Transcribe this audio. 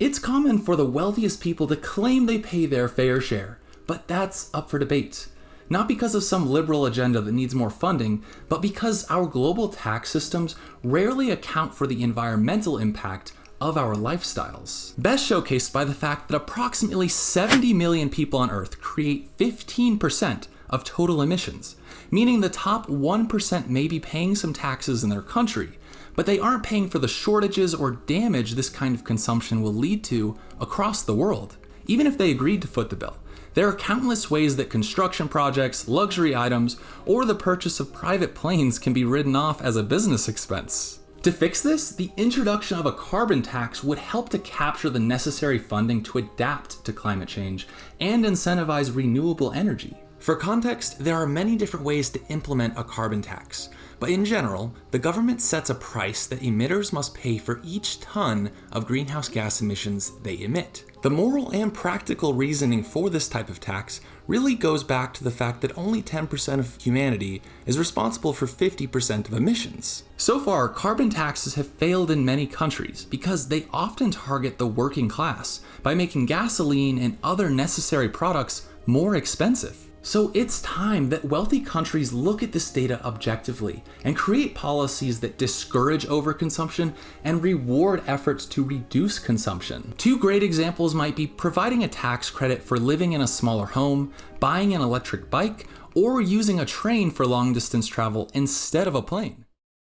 It's common for the wealthiest people to claim they pay their fair share, but that's up for debate. Not because of some liberal agenda that needs more funding, but because our global tax systems rarely account for the environmental impact of our lifestyles. Best showcased by the fact that approximately 70 million people on Earth create 15% of total emissions, meaning the top 1% may be paying some taxes in their country, but they aren't paying for the shortages or damage this kind of consumption will lead to across the world, even if they agreed to foot the bill. There are countless ways that construction projects, luxury items, or the purchase of private planes can be written off as a business expense. To fix this, the introduction of a carbon tax would help to capture the necessary funding to adapt to climate change and incentivize renewable energy. For context, there are many different ways to implement a carbon tax, but in general, the government sets a price that emitters must pay for each ton of greenhouse gas emissions they emit. The moral and practical reasoning for this type of tax really goes back to the fact that only 10% of humanity is responsible for 50% of emissions. So far, carbon taxes have failed in many countries because they often target the working class by making gasoline and other necessary products more expensive. So it's time that wealthy countries look at this data objectively and create policies that discourage overconsumption and reward efforts to reduce consumption. Two great examples might be providing a tax credit for living in a smaller home, buying an electric bike, or using a train for long distance travel instead of a plane.